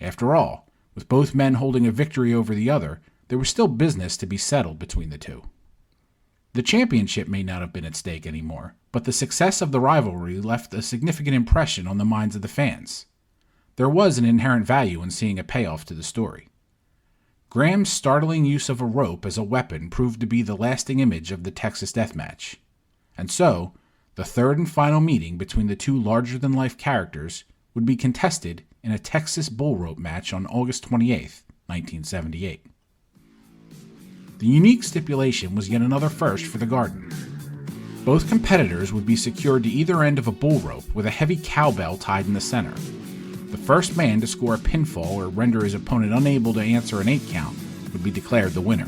After all, with both men holding a victory over the other, there was still business to be settled between the two. The championship may not have been at stake anymore, but the success of the rivalry left a significant impression on the minds of the fans. There was an inherent value in seeing a payoff to the story. Graham's startling use of a rope as a weapon proved to be the lasting image of the Texas Death Match. And so, the third and final meeting between the two larger-than-life characters would be contested in a Texas bull rope match on August 28, 1978. The unique stipulation was yet another first for the Garden. Both competitors would be secured to either end of a bull rope with a heavy cowbell tied in the center. The first man to score a pinfall or render his opponent unable to answer an 8 count would be declared the winner.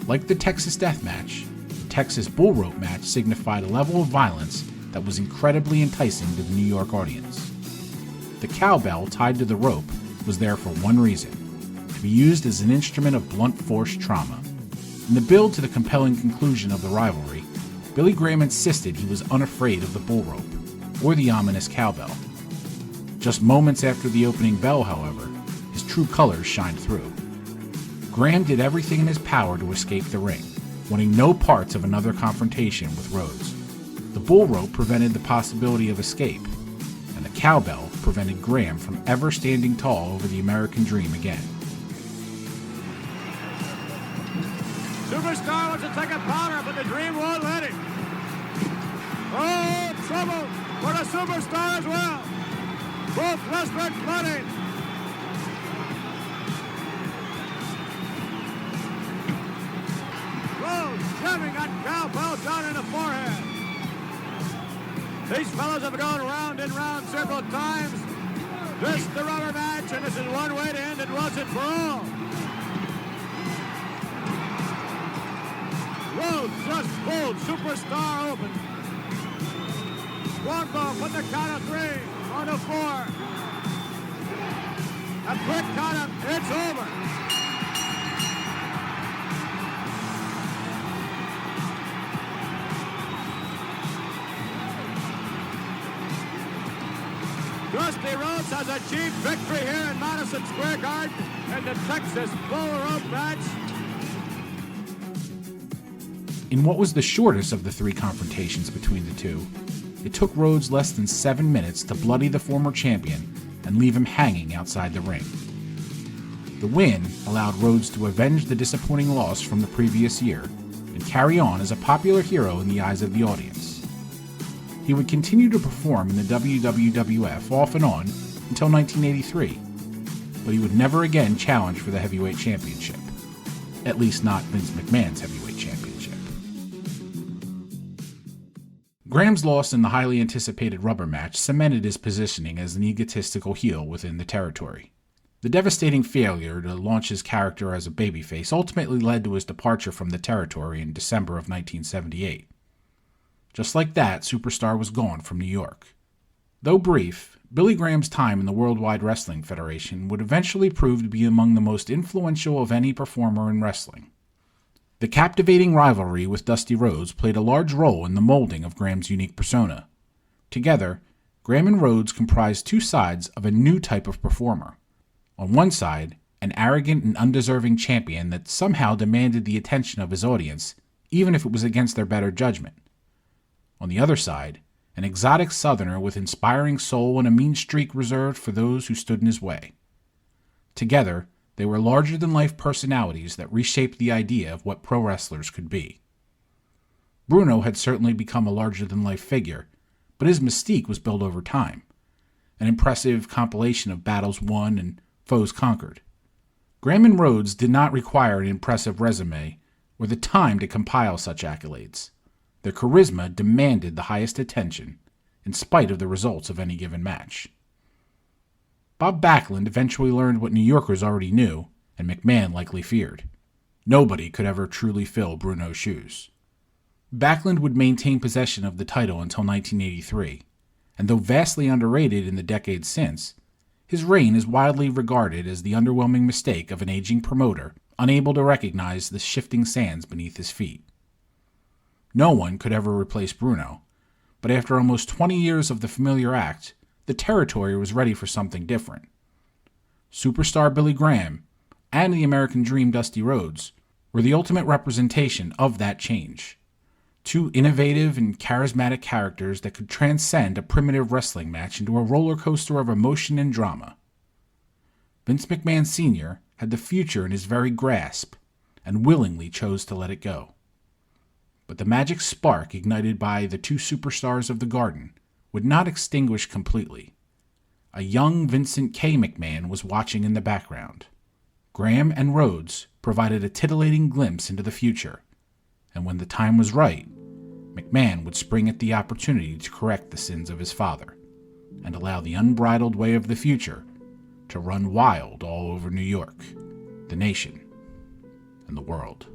Like the Texas Death Match, the Texas Bull Rope match signified a level of violence that was incredibly enticing to the New York audience. The cowbell tied to the rope was there for one reason: to be used as an instrument of blunt force trauma. In the build to the compelling conclusion of the rivalry, Billy Graham insisted he was unafraid of the bull rope, or the ominous cowbell. Just moments after the opening bell, however, his true colors shined through. Graham did everything in his power to escape the ring, wanting no parts of another confrontation with Rhodes. The bull rope prevented the possibility of escape, and the cowbell prevented Graham from ever standing tall over the American Dream again. Superstar wants to take a powder, but the Dream won't let him. Oh, trouble for the Superstar as well. Both wrestlers flooding. Rhodes jamming that cowbell down in the forehead. These fellas have gone round and round several times. This is the rubber match, and this is one way to end it once and for all. Rhodes just pulled Superstar open. Longbow put the count of 3 on the 4. A quick count of, it's over. Dusty Rhodes has achieved victory here in Madison Square Garden in the Texas Bull Rope match. In what was the shortest of the 3 confrontations between the two, it took Rhodes less than 7 minutes to bloody the former champion and leave him hanging outside the ring. The win allowed Rhodes to avenge the disappointing loss from the previous year and carry on as a popular hero in the eyes of the audience. He would continue to perform in the WWF off and on until 1983, but he would never again challenge for the heavyweight championship, at least not Vince McMahon's heavyweight championship. Graham's loss in the highly anticipated rubber match cemented his positioning as an egotistical heel within the territory. The devastating failure to launch his character as a babyface ultimately led to his departure from the territory in December of 1978. Just like that, Superstar was gone from New York. Though brief, Billy Graham's time in the Worldwide Wrestling Federation would eventually prove to be among the most influential of any performer in wrestling. The captivating rivalry with Dusty Rhodes played a large role in the molding of Graham's unique persona. Together, Graham and Rhodes comprised two sides of a new type of performer. On one side, an arrogant and undeserving champion that somehow demanded the attention of his audience, even if it was against their better judgment. On the other side, an exotic southerner with inspiring soul and a mean streak reserved for those who stood in his way. Together, they were larger-than-life personalities that reshaped the idea of what pro wrestlers could be. Bruno had certainly become a larger-than-life figure, but his mystique was built over time, an impressive compilation of battles won and foes conquered. Graham and Rhodes did not require an impressive resume or the time to compile such accolades. Their charisma demanded the highest attention, in spite of the results of any given match. Bob Backlund eventually learned what New Yorkers already knew, and McMahon likely feared. Nobody could ever truly fill Bruno's shoes. Backlund would maintain possession of the title until 1983, and though vastly underrated in the decades since, his reign is widely regarded as the underwhelming mistake of an aging promoter unable to recognize the shifting sands beneath his feet. No one could ever replace Bruno, but after almost 20 years of the familiar act, the territory was ready for something different. Superstar Billy Graham and the American Dream Dusty Rhodes were the ultimate representation of that change. Two innovative and charismatic characters that could transcend a primitive wrestling match into a roller coaster of emotion and drama. Vince McMahon Sr. had the future in his very grasp and willingly chose to let it go. But the magic spark ignited by the two superstars of the Garden would not extinguish completely. A young Vincent K. McMahon was watching in the background. Graham and Rhodes provided a titillating glimpse into the future, and when the time was right, McMahon would spring at the opportunity to correct the sins of his father and allow the unbridled way of the future to run wild all over New York, the nation, and the world.